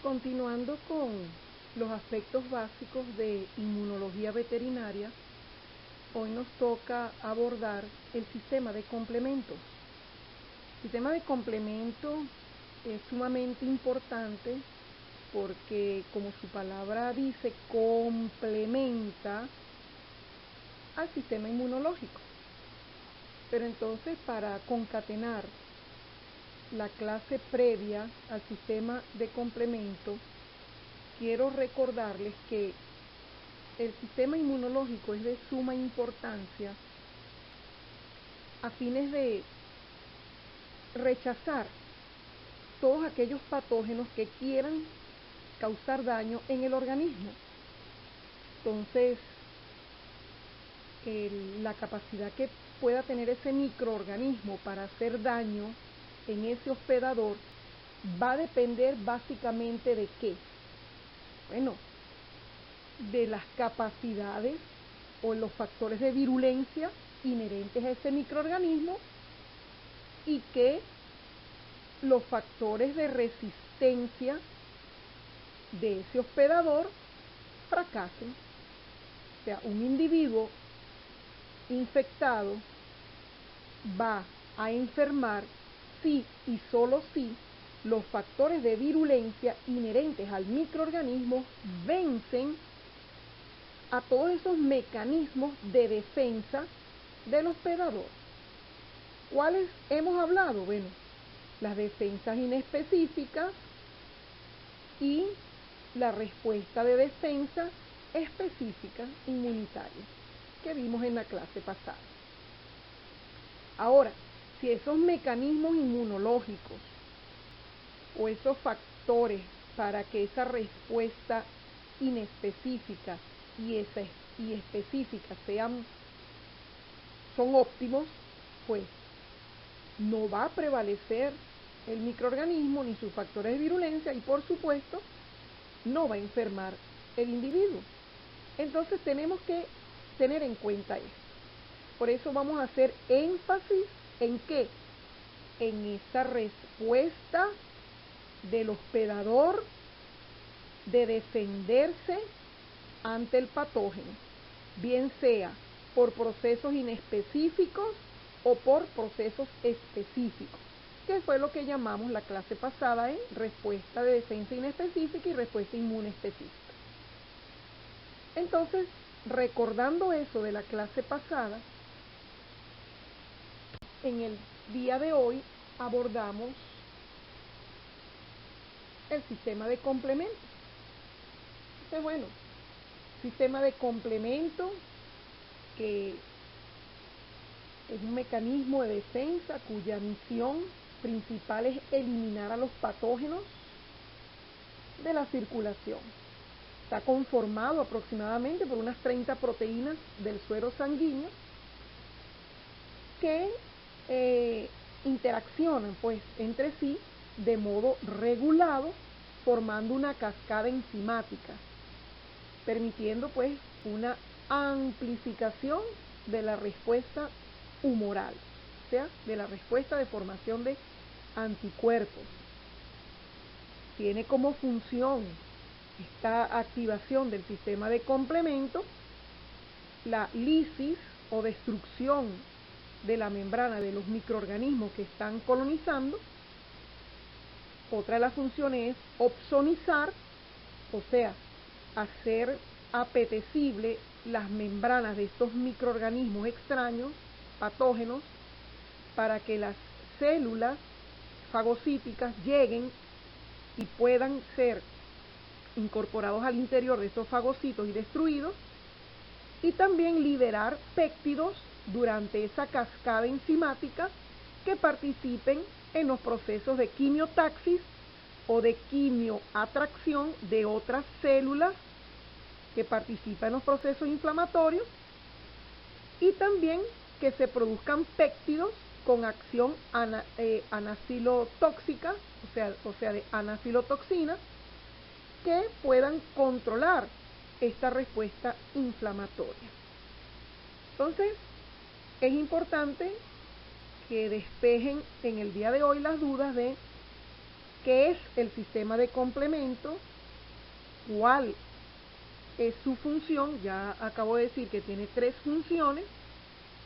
Continuando con los aspectos básicos de inmunología veterinaria, hoy nos toca abordar el sistema de complementos. El sistema de complementos es sumamente importante porque, como su palabra dice, complementa al sistema inmunológico. Pero entonces, para concatenar la clase previa al sistema de complemento, quiero recordarles que el sistema inmunológico es de suma importancia a fines de rechazar todos aquellos patógenos que quieran causar daño en el organismo. Entonces, la capacidad que pueda tener ese microorganismo para hacer daño en ese hospedador va a depender básicamente de ¿qué? Bueno, de las capacidades o los factores de virulencia inherentes a ese microorganismo y que los factores de resistencia de ese hospedador fracasen. O sea, un individuo infectado va a enfermar si y solo si los factores de virulencia inherentes al microorganismo vencen a todos esos mecanismos de defensa del hospedador. ¿Cuáles hemos hablado? Bueno, las defensas inespecíficas y la respuesta de defensa específica inmunitaria que vimos en la clase pasada. Ahora, si esos mecanismos inmunológicos o esos factores para que esa respuesta inespecífica y específica son óptimos, pues no va a prevalecer el microorganismo ni sus factores de virulencia y, por supuesto, no va a enfermar el individuo. Entonces tenemos que tener en cuenta esto. Por eso vamos a hacer énfasis en ¿qué? En esa respuesta del hospedador de defenderse ante el patógeno, bien sea por procesos inespecíficos o por procesos específicos, que fue lo que llamamos la clase pasada en respuesta de defensa inespecífica y respuesta inmune específica. Entonces, recordando eso de la clase pasada, en el día de hoy abordamos el sistema de complemento. Entonces, bueno, sistema de complemento que es un mecanismo de defensa cuya misión principal es eliminar a los patógenos de la circulación. Está conformado aproximadamente por unas 30 proteínas del suero sanguíneo que interaccionan pues entre sí de modo regulado, formando una cascada enzimática, permitiendo pues una amplificación de la respuesta humoral, o sea, de la respuesta de formación de anticuerpos. Tiene como función esta activación del sistema de complemento la lisis o destrucción de la membrana de los microorganismos que están colonizando. Otra de las funciones es opsonizar, o sea, hacer apetecible las membranas de estos microorganismos extraños, patógenos, para que las células fagocíticas lleguen y puedan ser incorporados al interior de estos fagocitos y destruidos, y también liberar péptidos durante esa cascada enzimática que participen en los procesos de quimiotaxis o de quimioatracción de otras células que participan en los procesos inflamatorios, y también que se produzcan péptidos con acción anafilotóxica, o sea de anafilotoxina, que puedan controlar esta respuesta inflamatoria. Entonces, es importante que despejen en el día de hoy las dudas de ¿Qué es el sistema de complemento? ¿Cuál es su función? Ya acabo de decir que tiene 3 funciones.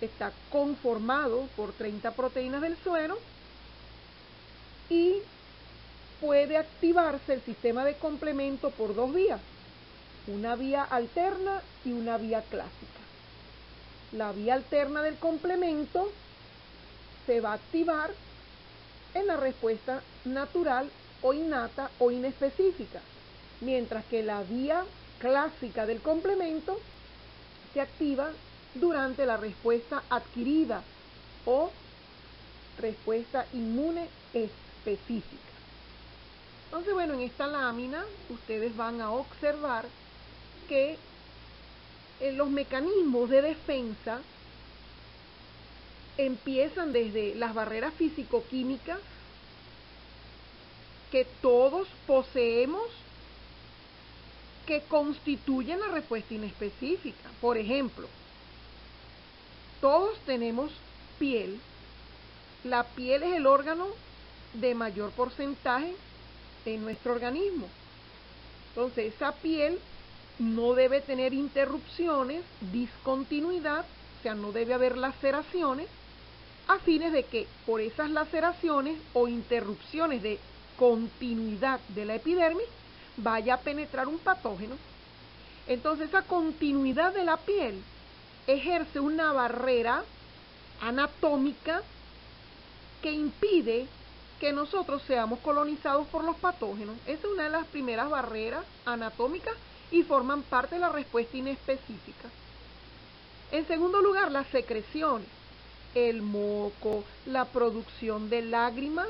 Está conformado por 30 proteínas del suero y puede activarse el sistema de complemento por 2 vías, una vía alterna y una vía clásica. La vía alterna del complemento se va a activar en la respuesta natural o innata o inespecífica, mientras que la vía clásica del complemento se activa durante la respuesta adquirida o respuesta inmune específica. Entonces, bueno, en esta lámina ustedes van a observar que los mecanismos de defensa empiezan desde las barreras físico-químicas que todos poseemos, que constituyen la respuesta inespecífica. Por ejemplo, todos tenemos piel. La piel es el órgano de mayor porcentaje en nuestro organismo. Entonces, esa piel no debe tener interrupciones, discontinuidad, o sea, no debe haber laceraciones, a fines de que por esas laceraciones o interrupciones de continuidad de la epidermis vaya a penetrar un patógeno. Entonces, esa continuidad de la piel ejerce una barrera anatómica que impide que nosotros seamos colonizados por los patógenos. Esa es una de las primeras barreras anatómicas y forman parte de la respuesta inespecífica. En segundo lugar, las secreciones, el moco, la producción de lágrimas,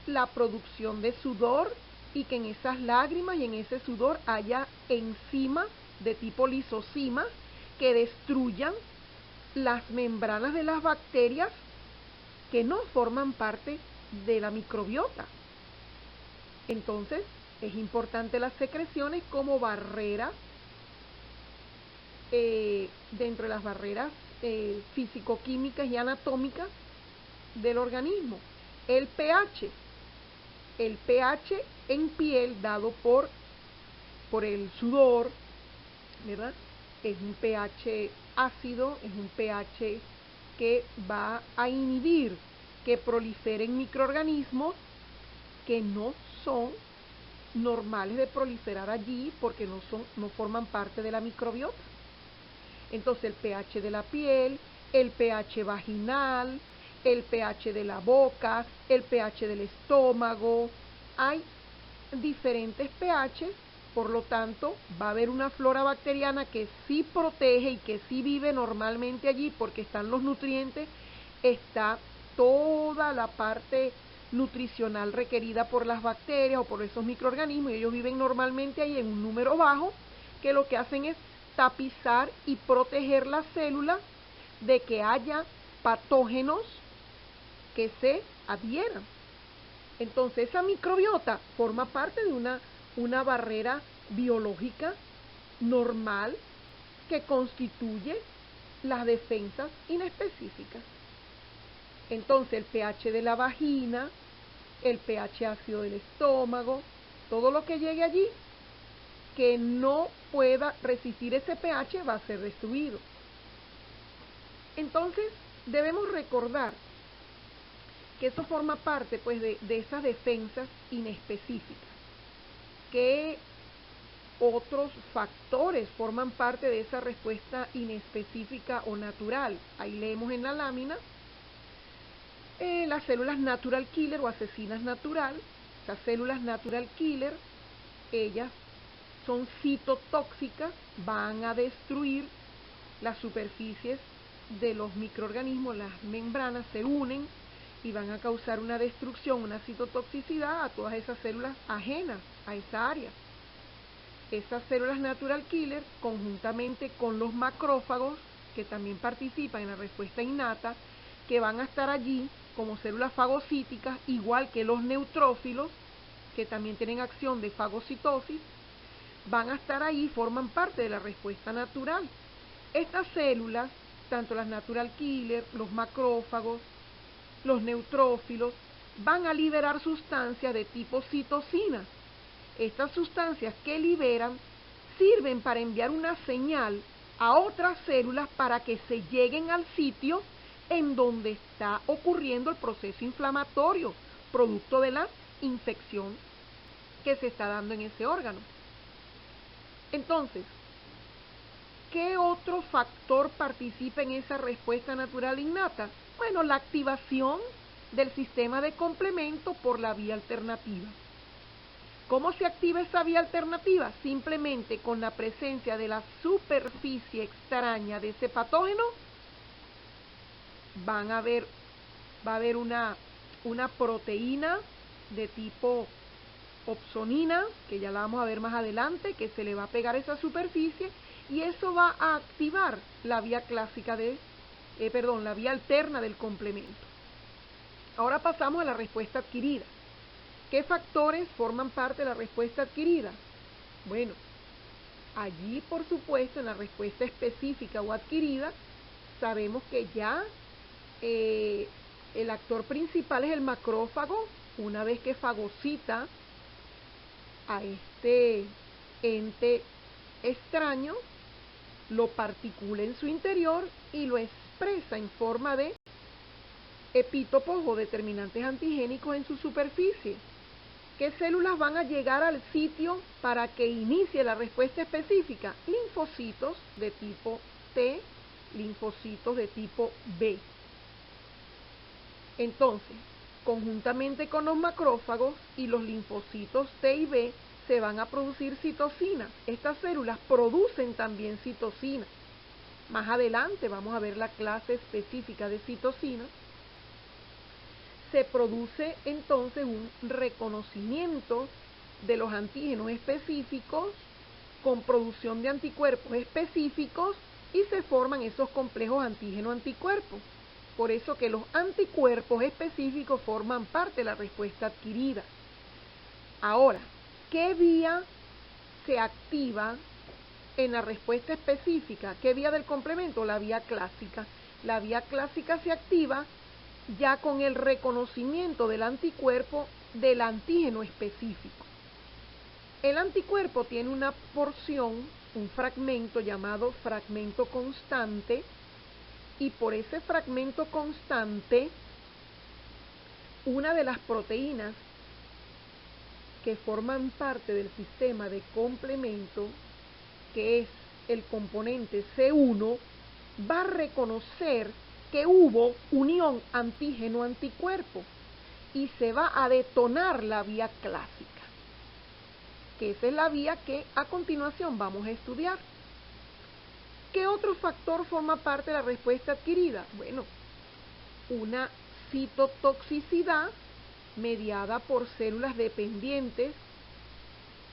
la producción de sudor, y que en esas lágrimas y en ese sudor haya enzimas de tipo lisocimas que destruyan las membranas de las bacterias que no forman parte de la microbiota. Entonces, es importante las secreciones como barrera, dentro de las barreras físico-químicas y anatómicas del organismo. El pH en piel dado por el sudor, ¿verdad? Es un pH ácido, es un pH que va a inhibir que proliferen microorganismos que no son normales de proliferar allí porque no forman parte de la microbiota. Entonces, el pH de la piel, el pH vaginal, el pH de la boca, el pH del estómago, hay diferentes pH, por lo tanto, va a haber una flora bacteriana que sí protege y que sí vive normalmente allí porque están los nutrientes, está toda la parte nutricional requerida por las bacterias o por esos microorganismos, y ellos viven normalmente ahí en un número bajo, que lo que hacen es tapizar y proteger las células de que haya patógenos que se adhieran. Entonces, esa microbiota forma parte de una barrera biológica normal que constituye las defensas inespecíficas. Entonces, el pH de la vagina, el pH ácido del estómago, todo lo que llegue allí que no pueda resistir ese pH va a ser destruido. Entonces, debemos recordar que eso forma parte pues de esas defensas inespecíficas. ¿Qué otros factores forman parte de esa respuesta inespecífica o natural? Ahí leemos en la lámina las células natural killer o asesinas natural. Esas células natural killer, ellas son citotóxicas, van a destruir las superficies de los microorganismos, las membranas se unen y van a causar una destrucción, una citotoxicidad a todas esas células ajenas a esa área. Esas células natural killer, conjuntamente con los macrófagos, que también participan en la respuesta innata, que van a estar allí como células fagocíticas, igual que los neutrófilos, que también tienen acción de fagocitosis, van a estar ahí, forman parte de la respuesta natural. Estas células, tanto las natural killer, los macrófagos, los neutrófilos, van a liberar sustancias de tipo citocina. Estas sustancias que liberan sirven para enviar una señal a otras células para que se lleguen al sitio en donde está ocurriendo el proceso inflamatorio, producto de la infección que se está dando en ese órgano. Entonces, ¿qué otro factor participa en esa respuesta natural innata? Bueno, la activación del sistema de complemento por la vía alternativa. ¿Cómo se activa esa vía alternativa? Simplemente con la presencia de la superficie extraña de ese patógeno, va a haber una proteína de tipo opsonina, que ya la vamos a ver más adelante, que se le va a pegar a esa superficie, y eso va a activar la vía clásica la vía alterna del complemento. Ahora pasamos a la respuesta adquirida. ¿Qué factores forman parte de la respuesta adquirida? Bueno, allí por supuesto en la respuesta específica o adquirida, sabemos que ya el actor principal es el macrófago. Una vez que fagocita a este ente extraño, lo particula en su interior y lo expresa en forma de epítopos o determinantes antigénicos en su superficie. ¿Qué células van a llegar al sitio para que inicie la respuesta específica? Linfocitos de tipo T, linfocitos de tipo B. Entonces, conjuntamente con los macrófagos y los linfocitos T y B, se van a producir citocinas. Estas células producen también citocinas. Más adelante vamos a ver la clase específica de citocinas. Se produce entonces un reconocimiento de los antígenos específicos con producción de anticuerpos específicos y se forman esos complejos antígeno-anticuerpos. Por eso que los anticuerpos específicos forman parte de la respuesta adquirida. Ahora, ¿qué vía se activa en la respuesta específica? ¿Qué vía del complemento? La vía clásica. La vía clásica se activa ya con el reconocimiento del anticuerpo del antígeno específico. El anticuerpo tiene una porción, un fragmento llamado fragmento constante, y por ese fragmento constante, una de las proteínas que forman parte del sistema de complemento, que es el componente C1, va a reconocer que hubo unión antígeno-anticuerpo y se va a detonar la vía clásica, que esa es la vía que a continuación vamos a estudiar. ¿Qué otro factor forma parte de la respuesta adquirida? Bueno, una citotoxicidad mediada por células dependientes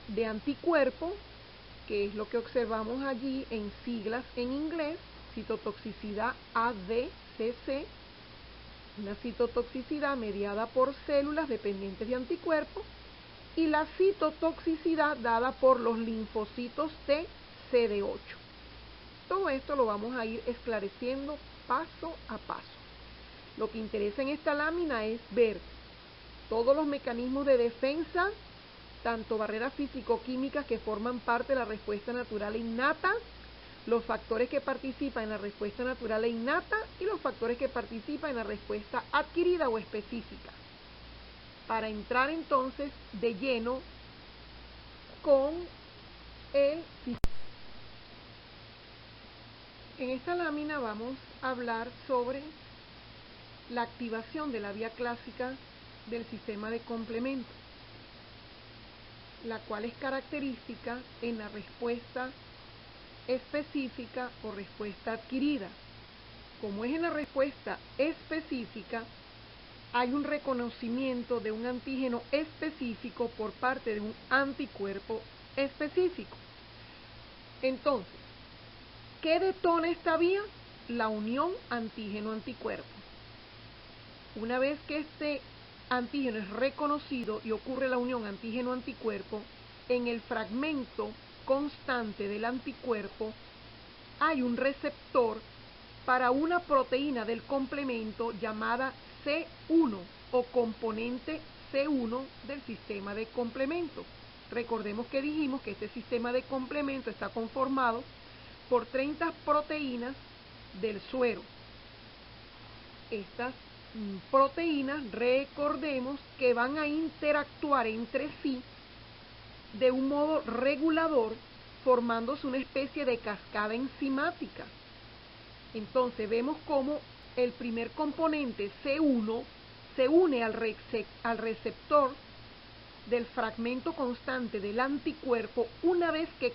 de anticuerpos, que es lo que observamos allí en siglas en inglés, citotoxicidad ADCC, una citotoxicidad mediada por células dependientes de anticuerpos, y la citotoxicidad dada por los linfocitos T CD8. Todo esto lo vamos a ir esclareciendo paso a paso. Lo que interesa en esta lámina es ver todos los mecanismos de defensa, tanto barreras físico-químicas que forman parte de la respuesta natural e innata, los factores que participan en la respuesta natural e innata y los factores que participan en la respuesta adquirida o específica. Para entrar entonces de lleno con el sistema. En esta lámina vamos a hablar sobre la activación de la vía clásica del sistema de complemento, la cual es característica en la respuesta específica o respuesta adquirida. Como es en la respuesta específica, hay un reconocimiento de un antígeno específico por parte de un anticuerpo específico. Entonces, ¿qué detona esta vía? La unión antígeno-anticuerpo. Una vez que este antígeno es reconocido y ocurre la unión antígeno-anticuerpo, en el fragmento constante del anticuerpo hay un receptor para una proteína del complemento llamada C1 o componente C1 del sistema de complemento. Recordemos que dijimos que este sistema de complemento está conformado por 30 proteínas del suero. Estas proteínas, recordemos que van a interactuar entre sí de un modo regulador, formándose una especie de cascada enzimática. Entonces vemos cómo el primer componente C1 se une al receptor del fragmento constante del anticuerpo una vez que es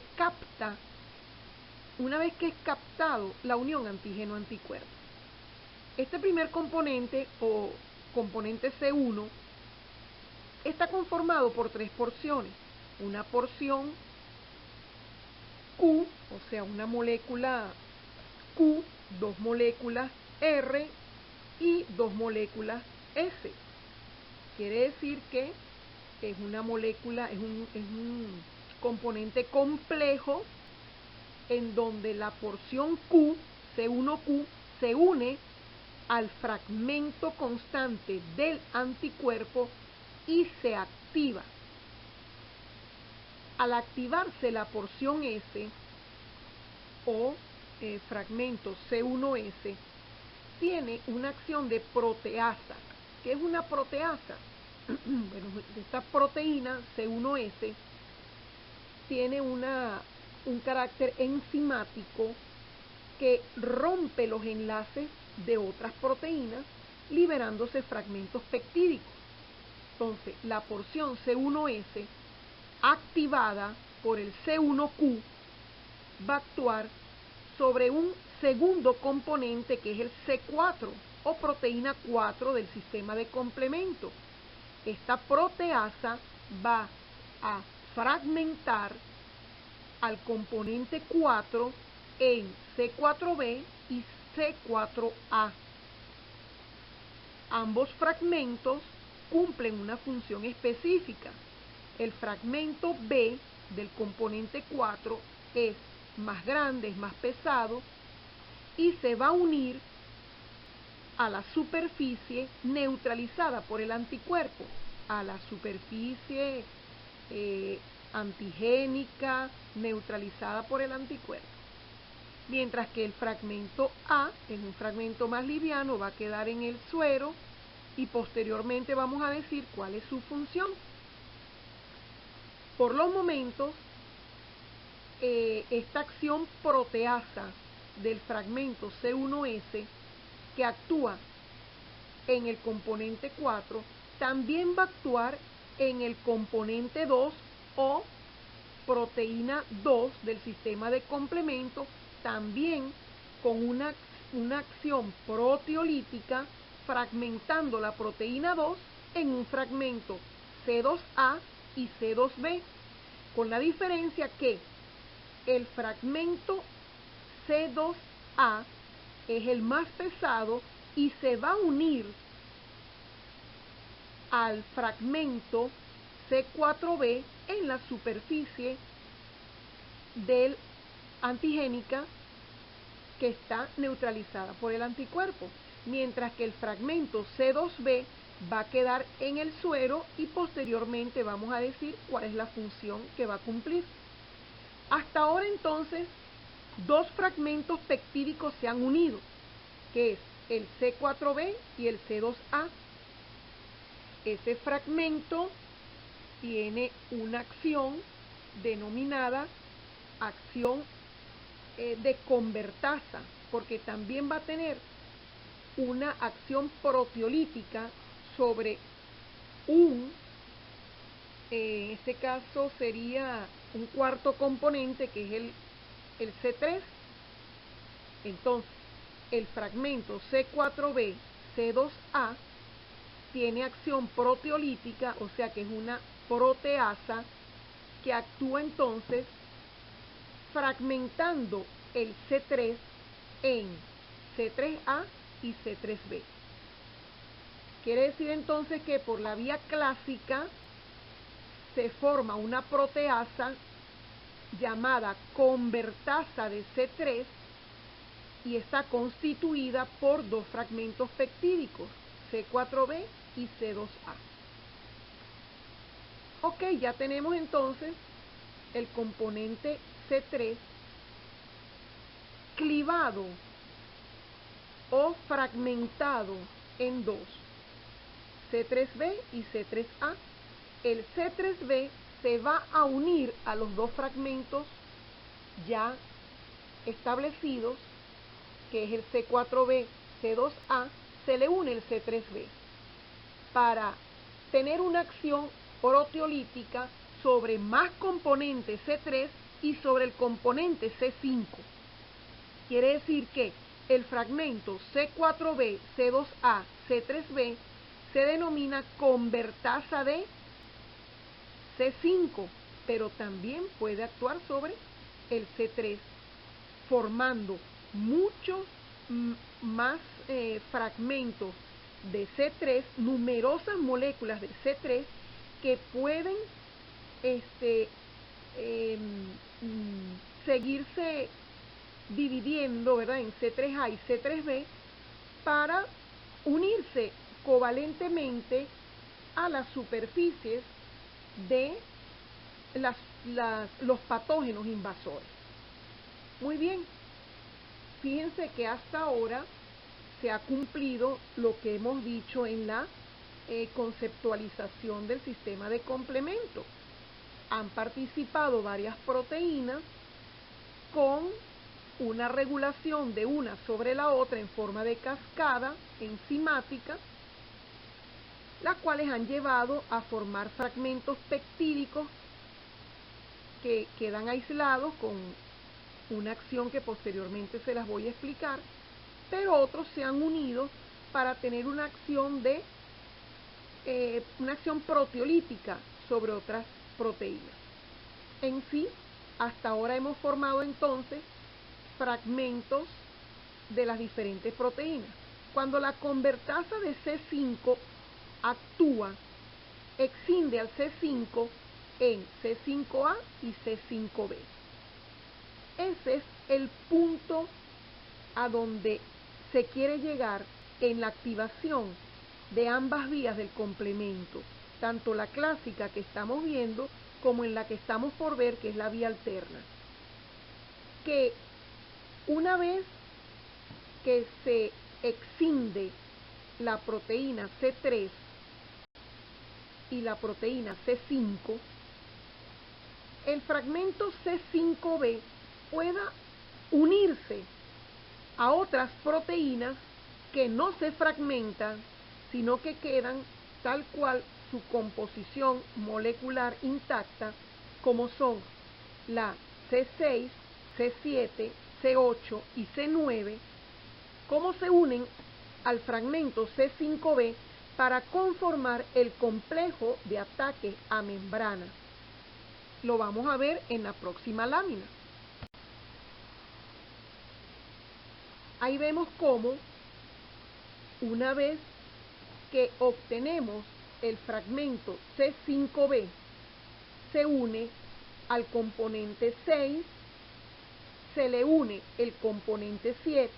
captado la unión antígeno-anticuerpo. Este primer componente o componente C1 está conformado por 3 porciones. Una porción Q, o sea, una molécula Q, 2 moléculas R y 2 moléculas S. Quiere decir que es una molécula, es un componente complejo en donde la porción Q, C1Q, se une al fragmento constante del anticuerpo y se activa. Al activarse la porción S o fragmento C1S, tiene una acción de proteasa. ¿Qué es una proteasa? Bueno, esta proteína C1S tiene un carácter enzimático que rompe los enlaces de otras proteínas, liberándose fragmentos peptídicos. Entonces, la porción C1S activada por el C1Q va a actuar sobre un segundo componente que es el C4 o proteína 4 del sistema de complemento. Esta proteasa va a fragmentar al componente 4 en C4b y C4a. Ambos fragmentos cumplen una función específica. El fragmento B del componente 4 es más grande, es más pesado y se va a unir a la superficie neutralizada por el anticuerpo, a la superficie antigénica neutralizada por el anticuerpo. Mientras que el fragmento A, es un fragmento más liviano, va a quedar en el suero y posteriormente vamos a decir cuál es su función. Por los momentos, esta acción proteasa del fragmento C1S que actúa en el componente 4 también va a actuar en el componente 2 o proteína 2 del sistema de complemento, también con una acción proteolítica, fragmentando la proteína 2 en un fragmento C2A y C2B, con la diferencia que el fragmento C2A es el más pesado y se va a unir al fragmento C4b en la superficie del antigénica que está neutralizada por el anticuerpo, mientras que el fragmento C2b va a quedar en el suero y posteriormente vamos a decir cuál es la función que va a cumplir. Hasta ahora entonces, 2 fragmentos peptídicos se han unido, que es el C4b y el C2A. Ese fragmento tiene una acción denominada acción de convertasa, porque también va a tener una acción proteolítica sobre en este caso sería un cuarto componente que es el C3. Entonces, el fragmento C4b, C2A, tiene acción proteolítica, o sea que es una proteasa que actúa entonces fragmentando el C3 en C3A y C3B. Quiere decir entonces que por la vía clásica se forma una proteasa llamada convertasa de C3 y está constituida por 2 fragmentos peptídicos, C4b y C2A. Ok, ya tenemos entonces el componente C3 clivado o fragmentado en dos, C3b y C3a. El C3b se va a unir a los dos fragmentos ya establecidos, que es el C4b, C2a, se le une el C3b para tener una acción proteolítica sobre más componente C3 y sobre el componente C5. Quiere decir que el fragmento C4b, C2a, C3b se denomina convertasa de C5, pero también puede actuar sobre el C3, formando muchos más fragmentos de C3, numerosas moléculas de C3 que pueden seguirse dividiendo, ¿verdad?, en C3A y C3B para unirse covalentemente a las superficies de los patógenos invasores. Muy bien, fíjense que hasta ahora se ha cumplido lo que hemos dicho en la conceptualización del sistema de complemento. Han participado varias proteínas con una regulación de una sobre la otra en forma de cascada enzimática, las cuales han llevado a formar fragmentos peptídicos que quedan aislados con una acción que posteriormente se las voy a explicar, pero otros se han unido para tener una acción proteolítica sobre otras proteínas. En sí, hasta ahora hemos formado entonces fragmentos de las diferentes proteínas. Cuando la convertasa de C5 actúa, excinde al C5 en C5A y C5B. Ese es el punto a donde se quiere llegar en la activación de ambas vías del complemento, tanto la clásica que estamos viendo como en la que estamos por ver, que es la vía alterna. Que una vez que se excinde la proteína C3 y la proteína C5, el fragmento C5b pueda unirse a otras proteínas que no se fragmentan, sino que quedan tal cual su composición molecular intacta, como son la C6, C7, C8 y C9, como se unen al fragmento C5b para conformar el complejo de ataque a membrana. Lo vamos a ver en la próxima lámina. Ahí vemos cómo, una vez que obtenemos el fragmento C5b, se une al componente 6, se le une el componente 7,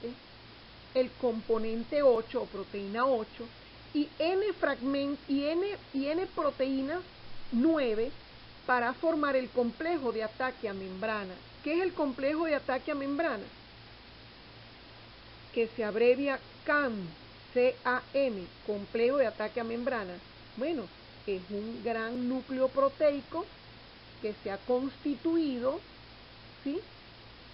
el componente 8 o proteína 8 y N proteínas 9 para formar el complejo de ataque a membrana. ¿Qué es el complejo de ataque a membrana? Que se abrevia CAM, C-A-M, complejo de ataque a membrana. Bueno, es un gran núcleo proteico que se ha constituido, ¿sí?,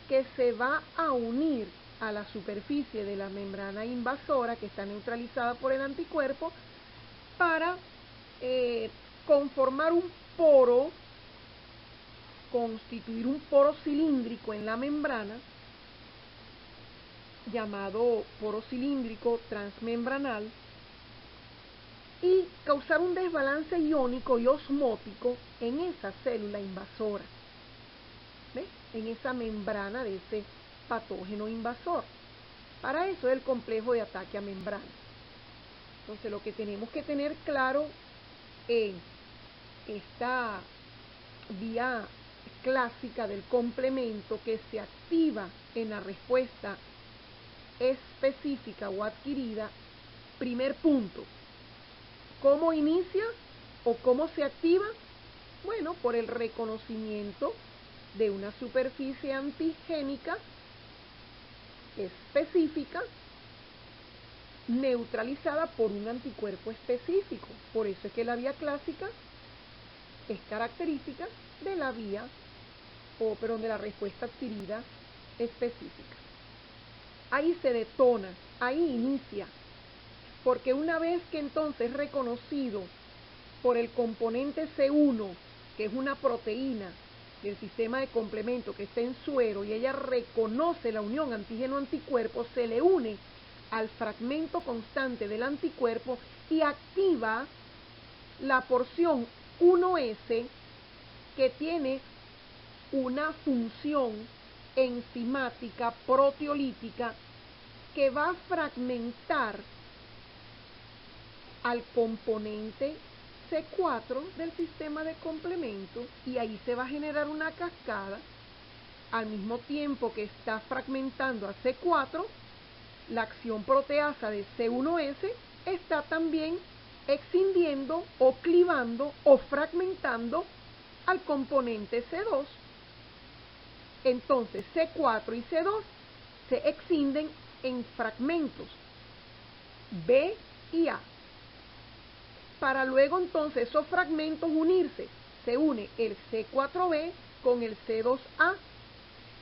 que se va a unir a la superficie de la membrana invasora, que está neutralizada por el anticuerpo, para conformar un poro, constituir un poro cilíndrico en la membrana, llamado poro cilíndrico transmembranal, y causar un desbalance iónico y osmótico en esa célula invasora, ¿ves?, en esa membrana de ese patógeno invasor. Para eso es el complejo de ataque a membrana. Entonces, lo que tenemos que tener claro en esta vía clásica del complemento, que se activa en la respuesta específica o adquirida, primer punto, ¿Cómo inicia o cómo se activa? Bueno, por el reconocimiento de una superficie antigénica específica neutralizada por un anticuerpo específico. Por eso es que la vía clásica es característica de la vía, de la respuesta adquirida específica. Ahí se detona, ahí inicia, porque una vez que entonces es reconocido por el componente C1, que es una proteína del sistema de complemento que está en suero, y ella reconoce la unión antígeno-anticuerpo, se le une al fragmento constante del anticuerpo y activa la porción 1S que tiene una función enzimática proteolítica que va a fragmentar al componente C4 del sistema de complemento, y ahí se va a generar una cascada. Al mismo tiempo que está fragmentando a C4, la acción proteasa de C1S está también excindiendo o clivando o fragmentando al componente C2. Entonces C4 y C2 se excinden en fragmentos B y A, para luego entonces esos fragmentos unirse. Se une el C4B con el C2A.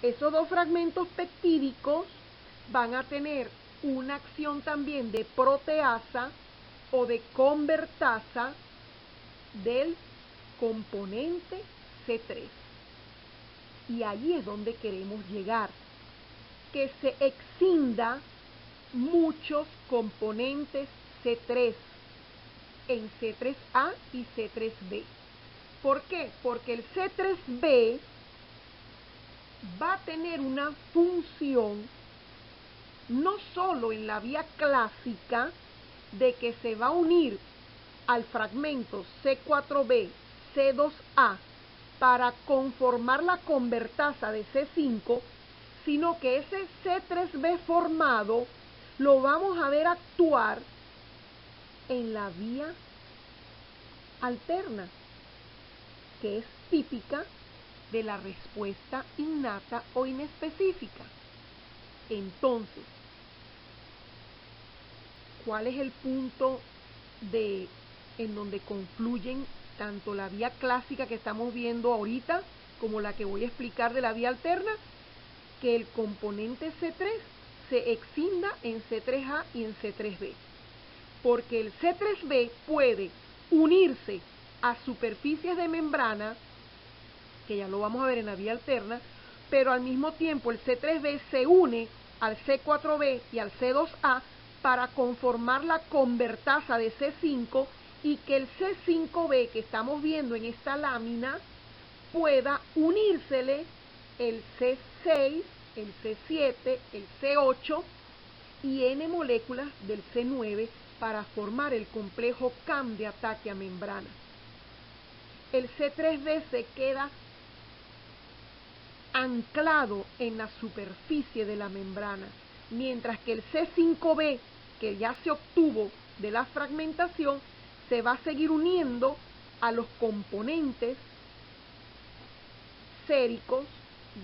Esos dos fragmentos peptídicos van a tener una acción también de proteasa o de convertasa del componente C3. Y ahí es donde queremos llegar, que se excinda muchos componentes C3 en C3A y C3B. ¿Por qué? Porque el C3B va a tener una función no solo en la vía clásica de que se va a unir al fragmento C4B, C2A para conformar la convertasa de C5, sino que ese C3B formado lo vamos a ver actuar en la vía alterna, que es típica de la respuesta innata o inespecífica. Entonces, ¿cuál es el punto en donde concluyen tanto la vía clásica que estamos viendo ahorita como la que voy a explicar de la vía alterna? Que el componente C3 se excinda en C3A y en C3B, porque el C3B puede unirse a superficies de membrana, que ya lo vamos a ver en la vía alterna, pero al mismo tiempo el C3B se une al C4B y al C2A para conformar la convertasa de C5, y que el C5B que estamos viendo en esta lámina pueda unírsele el C6, el C7, el C8 y N moléculas del C9 para formar el complejo CAM de ataque a membrana. El C3B se queda anclado en la superficie de la membrana, mientras que el C5B, que ya se obtuvo de la fragmentación, se va a seguir uniendo a los componentes séricos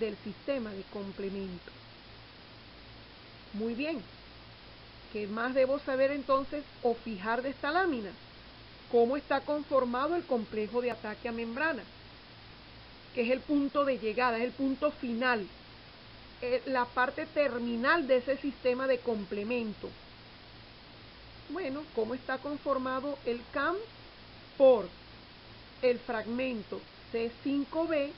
del sistema de complemento. Muy bien, ¿qué más debo saber entonces o fijar de esta lámina? ¿Cómo está conformado el complejo de ataque a membrana? Que es el punto de llegada, es el punto final, la parte terminal de ese sistema de complemento. Bueno, ¿cómo está conformado el CAM? Por el fragmento C5B,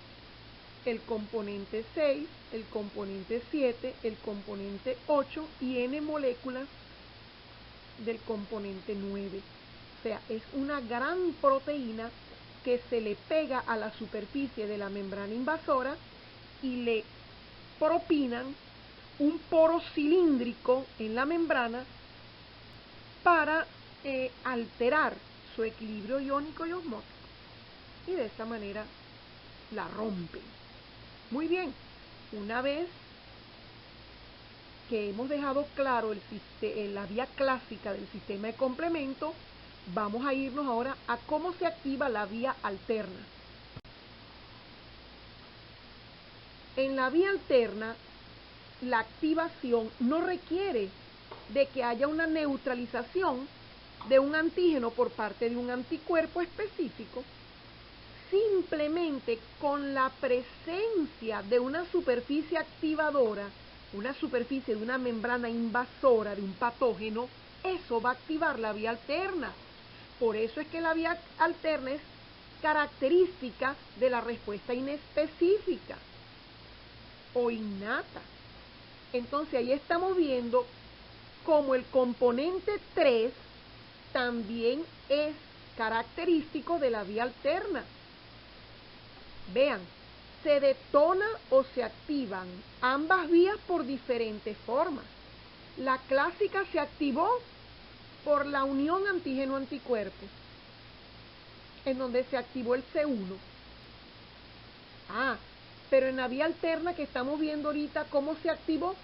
el componente 6, el componente 7, el componente 8 y N moléculas del componente 9. O sea, es una gran proteína que se le pega a la superficie de la membrana invasora y le propinan un poro cilíndrico en la membrana para alterar su equilibrio iónico y osmótico, y de esta manera la rompen. Muy bien, una vez que hemos dejado claro la vía clásica del sistema de complemento, Vamos a irnos ahora a cómo se activa la vía alterna. En la vía alterna, la activación no requiere de que haya una neutralización de un antígeno por parte de un anticuerpo específico. Simplemente con la presencia de una superficie activadora, una superficie de una membrana invasora de un patógeno, eso va a activar la vía alterna. Por eso es que la vía alterna es característica de la respuesta inespecífica o innata. Entonces ahí estamos viendo cómo el componente 3 también es característico de la vía alterna. Vean, se detona o se activan ambas vías por diferentes formas. La clásica se activó por la unión antígeno-anticuerpo, en donde se activó el C1. Pero en la vía alterna que estamos viendo ahorita, ¿cómo se activó?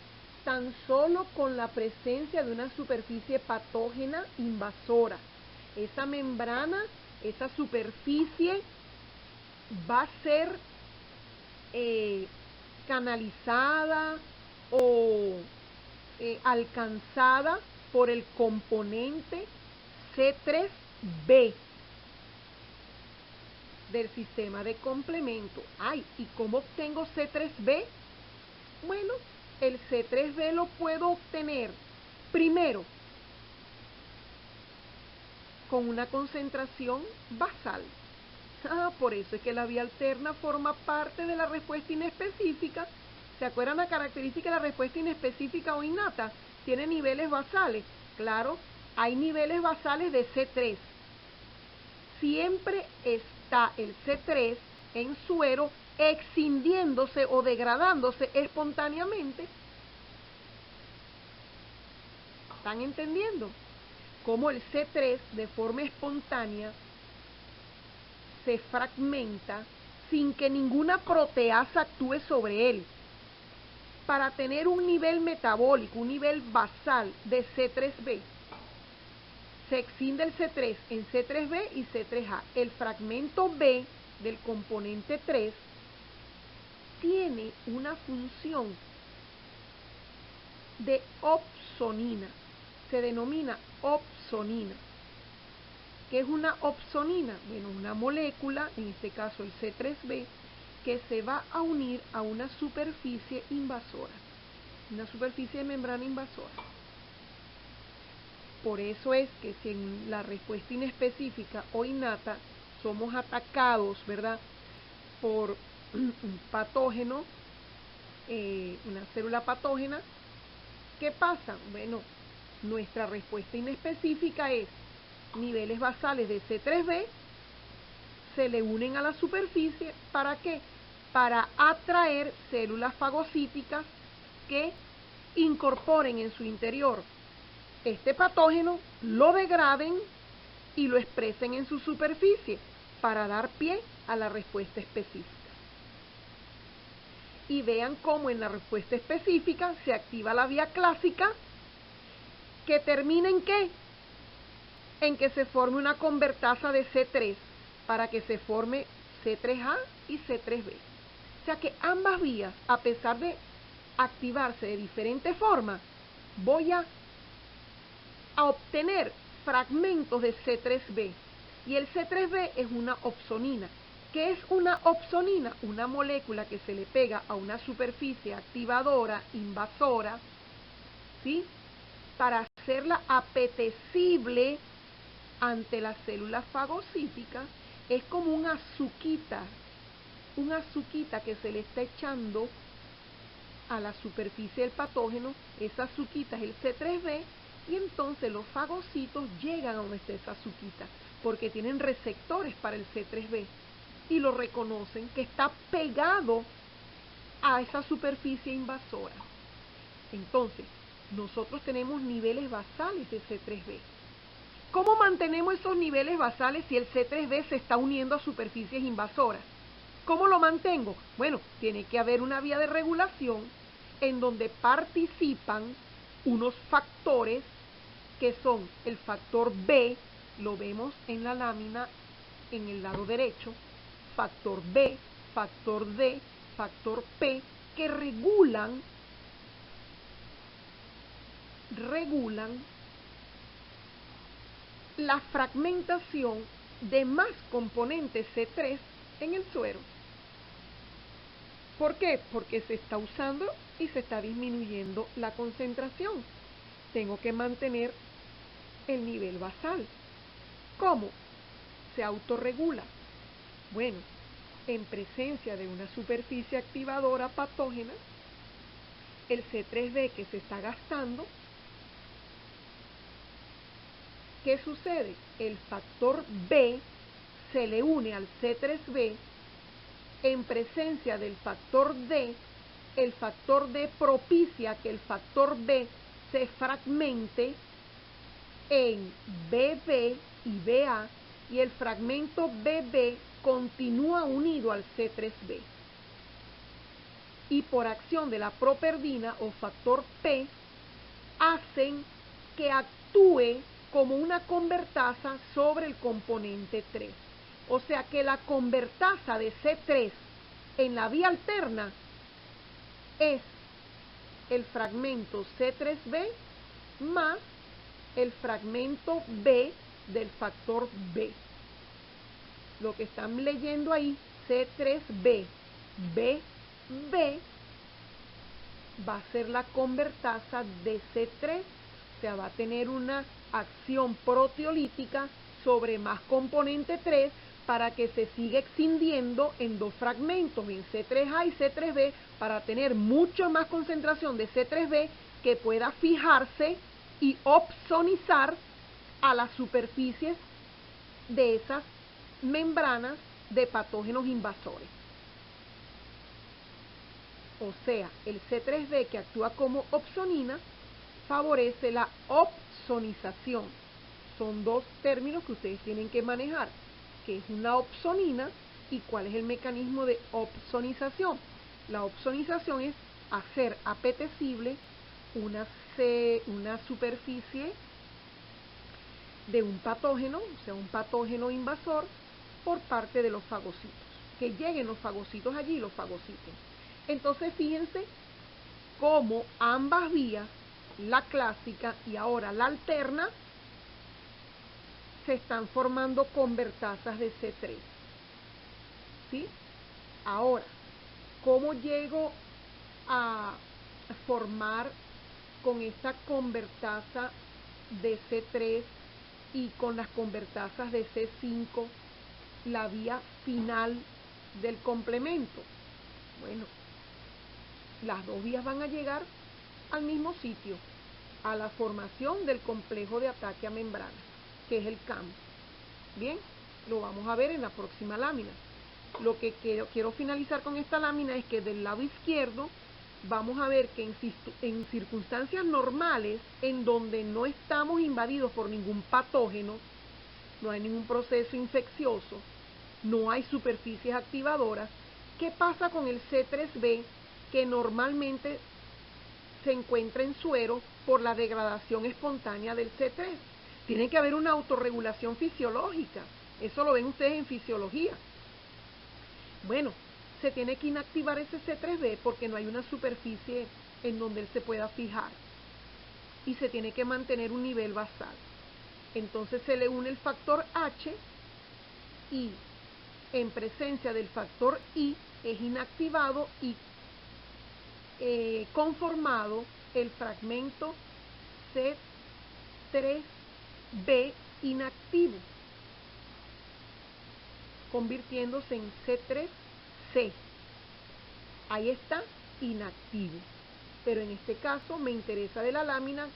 Tan solo con la presencia de una superficie patógena invasora. Esa membrana, esa superficie va a ser canalizada o alcanzada por el componente C3b del sistema de complemento. ¿Y cómo obtengo C3b? Bueno, el C3b lo puedo obtener primero con una concentración basal. Por eso es que la vía alterna forma parte de la respuesta inespecífica. ¿Se acuerdan la característica de la respuesta inespecífica o innata? Tiene niveles basales. Claro, hay niveles basales de C3. Siempre está el C3 en suero excindiéndose o degradándose espontáneamente. ¿Están entendiendo? Cómo el C3 de forma espontánea se fragmenta sin que ninguna proteasa actúe sobre él. Para tener un nivel metabólico, un nivel basal de C3b, se exciende el C3 en C3b y C3a. El fragmento B del componente 3 tiene una función de opsonina, se denomina opsonina. ¿Qué es una opsonina? Bueno, una molécula, en este caso el C3b, que se va a unir a una superficie invasora, una superficie de membrana invasora. Por eso es que si en la respuesta inespecífica o innata somos atacados, ¿verdad?, por un patógeno, una célula patógena, ¿qué pasa? Bueno, nuestra respuesta inespecífica es niveles basales de C3b se le unen a la superficie. ¿Para qué? Para atraer células fagocíticas que incorporen en su interior este patógeno, lo degraden y lo expresen en su superficie para dar pie a la respuesta específica. Y vean cómo en la respuesta específica se activa la vía clásica, que termina ¿en qué? En que se forme una convertasa de C3 para que se forme C3A y C3B. O sea que ambas vías, a pesar de activarse de diferentes formas, voy a obtener fragmentos de C3B. Y el C3B es una opsonina. ¿Qué es una opsonina? Una molécula que se le pega a una superficie activadora, invasora, ¿sí?, para hacerla apetecible ante las células fagocíticas. Es como un azuquita que se le está echando a la superficie del patógeno. Esa azuquita es el C3b, y entonces los fagocitos llegan a donde está esa azuquita, porque tienen receptores para el C3b, y lo reconocen que está pegado a esa superficie invasora. Entonces, nosotros tenemos niveles basales de C3b. ¿Cómo mantenemos esos niveles basales si el C3b se está uniendo a superficies invasoras? ¿Cómo lo mantengo? Bueno, tiene que haber una vía de regulación en donde participan unos factores que son el factor B lo vemos en la lámina en el lado derecho, factor B, factor D, factor P, que regulan la fragmentación de más componentes C3 en el suero. ¿Por qué? Porque se está usando y se está disminuyendo la concentración. Tengo que mantener el nivel basal. ¿Cómo? Se autorregula. Bueno, en presencia de una superficie activadora patógena, el C3B que se está gastando, ¿qué sucede? El factor B se le une al C3B. En presencia del factor D, el factor D propicia que el factor B se fragmente en BB y BA, y el fragmento BB continúa unido al C3B. Y por acción de la properdina o factor P, hacen que actúe como una convertasa sobre el componente 3. O sea que la convertasa de C3 en la vía alterna es el fragmento C3B más el fragmento B del factor B. Lo que están leyendo ahí, C3B, BB, va a ser la convertasa de C3, o sea, va a tener una acción proteolítica sobre más componente 3 para que se siga excindiendo en dos fragmentos, en C3A y C3B, para tener mucho más concentración de C3B que pueda fijarse y opsonizar a las superficies de esas membranas de patógenos invasores. O sea, el C3B que actúa como opsonina favorece la opsonización. Son dos términos que ustedes tienen que manejar, que es una opsonina y cuál es el mecanismo de opsonización. La opsonización es hacer apetecible una superficie de un patógeno, o sea, un patógeno invasor, por parte de los fagocitos. Que lleguen los fagocitos allí y los fagociten. Entonces, fíjense cómo ambas vías, la clásica y ahora la alterna, se están formando convertasas de C3. ¿Sí? Ahora, ¿cómo llego a formar con esta convertasa de C3 y con las convertasas de C5 la vía final del complemento? Bueno, las dos vías van a llegar al mismo sitio, a la formación del complejo de ataque a membrana, que es el CAM. Bien, lo vamos a ver en la próxima lámina. Lo que quiero finalizar con esta lámina es que del lado izquierdo vamos a ver que en circunstancias normales, en donde no estamos invadidos por ningún patógeno, no hay ningún proceso infeccioso, no hay superficies activadoras, ¿qué pasa con el C3B que normalmente se encuentra en suero por la degradación espontánea del C3? Tiene que haber una autorregulación fisiológica, eso lo ven ustedes en fisiología. Bueno, se tiene que inactivar ese C3B porque no hay una superficie en donde él se pueda fijar y se tiene que mantener un nivel basal. Entonces se le une el factor H y en presencia del factor I es inactivado y conformado el fragmento C3B inactivo, convirtiéndose en C3C. Ahí está, inactivo. Pero en este caso me interesa de la lámina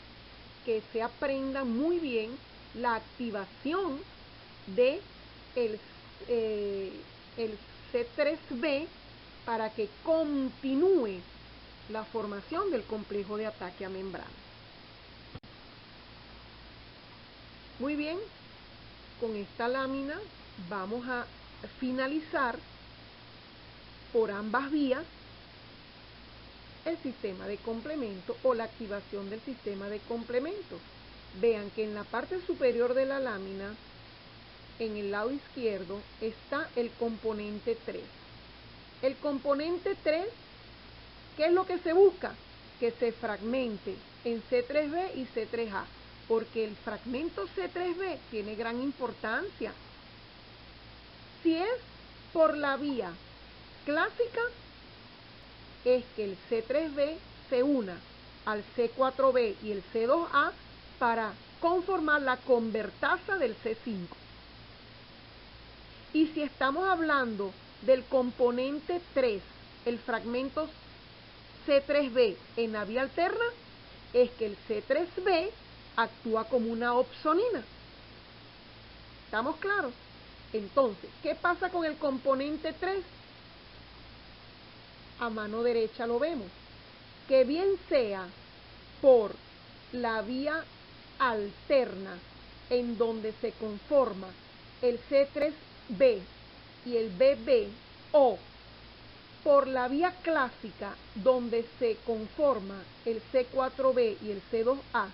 que se aprenda muy bien la activación de el C3B para que continúe la formación del complejo de ataque a membrana. Muy bien, con esta lámina vamos a finalizar por ambas vías el sistema de complemento o la activación del sistema de complemento. Vean que en la parte superior de la lámina en el lado izquierdo, está el componente 3. El componente 3, ¿qué es lo que se busca? Que se fragmente en C3b y C3a, porque el fragmento C3b tiene gran importancia. Si es por la vía clásica, es que el C3b se una al C4b y el C2a para conformar la convertasa del C5. Y si estamos hablando del componente 3, el fragmento C3b en la vía alterna, es que el C3b actúa como una opsonina. ¿Estamos claros? Entonces, ¿qué pasa con el componente 3? A mano derecha lo vemos. Que bien sea por la vía alterna, en donde se conforma el C3b y el BB, o por la vía clásica, donde se conforma el C4b y el C2a,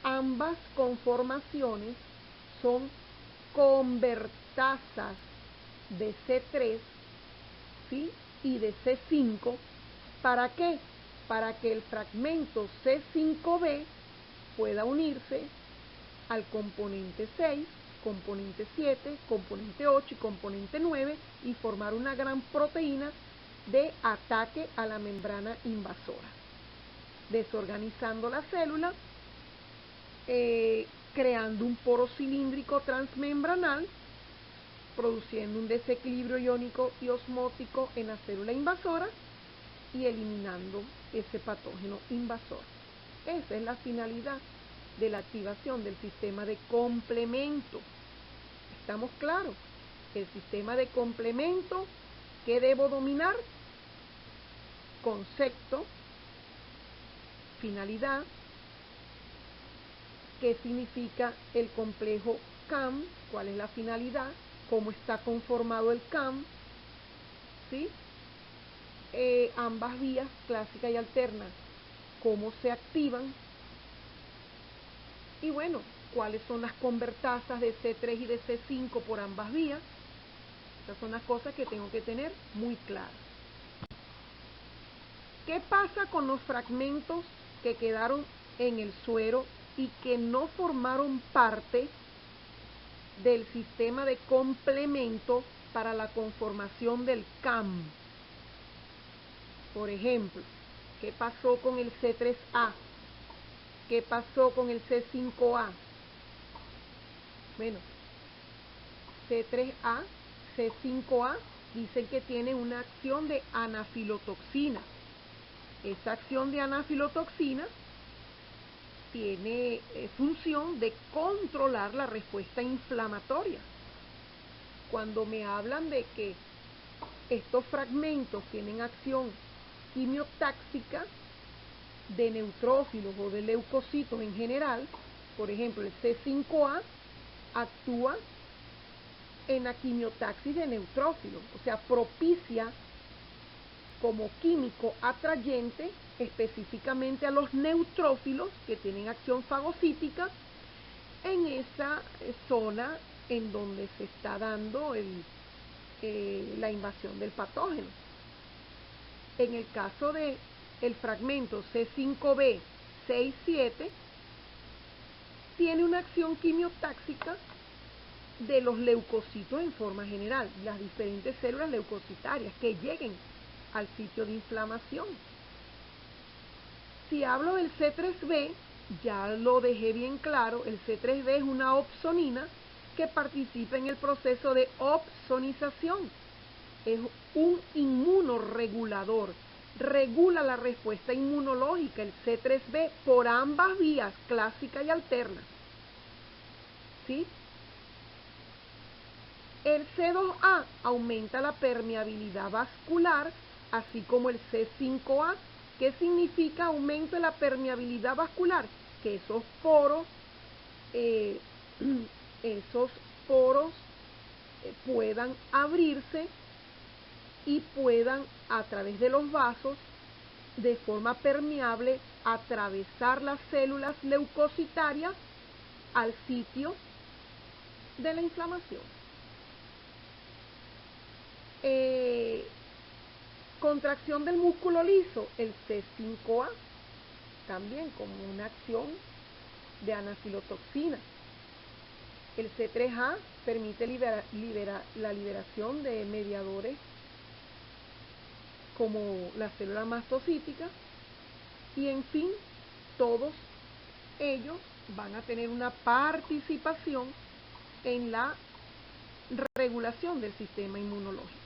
ambas conformaciones son convertasas de C3, ¿sí?, y de C5. ¿Para qué? Para que el fragmento C5b pueda unirse al componente 6, componente 7, componente 8 y componente 9 y formar una gran proteína de ataque a la membrana invasora, desorganizando la célula, creando un poro cilíndrico transmembranal, produciendo un desequilibrio iónico y osmótico en la célula invasora y eliminando ese patógeno invasor. Esa es la finalidad de la activación del sistema de complemento. ¿Estamos claros? El sistema de complemento, ¿qué debo dominar? Concepto, finalidad, qué significa el complejo CAM, cuál es la finalidad, cómo está conformado el CAM, ¿sí? Ambas vías, clásica y alterna, cómo se activan, y bueno, cuáles son las convertasas de C3 y de C5 por ambas vías. Esas son las cosas que tengo que tener muy claras. ¿Qué pasa con los fragmentos que quedaron en el suero y que no formaron parte del sistema de complemento para la conformación del CAM? Por ejemplo, ¿qué pasó con el C3A? ¿Qué pasó con el C5A? Bueno, C3A, C5A dicen que tiene una acción de anafilotoxina. Esa acción de anafilotoxina tiene función de controlar la respuesta inflamatoria. Cuando me hablan de que estos fragmentos tienen acción quimiotáxica de neutrófilos o de leucocitos en general, por ejemplo, el C5A actúa en la quimiotaxis de neutrófilos, o sea, propicia como químico atrayente específicamente a los neutrófilos que tienen acción fagocítica en esa zona en donde se está dando la invasión del patógeno. En el caso de el fragmento C5b 6-7 tiene una acción quimiotáxica de los leucocitos en forma general, las diferentes células leucocitarias que lleguen al sitio de inflamación. Si hablo del C3b, ya lo dejé bien claro, el C3b es una opsonina que participa en el proceso de opsonización. Es un inmunoregulador, regula la respuesta inmunológica, el C3b, por ambas vías, clásica y alterna. ¿Sí? El C2A aumenta la permeabilidad vascular, así como el C5A. ¿Qué significa aumento de la permeabilidad vascular? Que esos poros puedan abrirse y puedan, a través de los vasos, de forma permeable, atravesar las células leucocitarias al sitio de la inflamación. Contracción del músculo liso, el C5A, también como una acción de anafilotoxina. El C3A permite la liberación de mediadores como las células mastocíticas, y en fin, todos ellos van a tener una participación en la regulación del sistema inmunológico.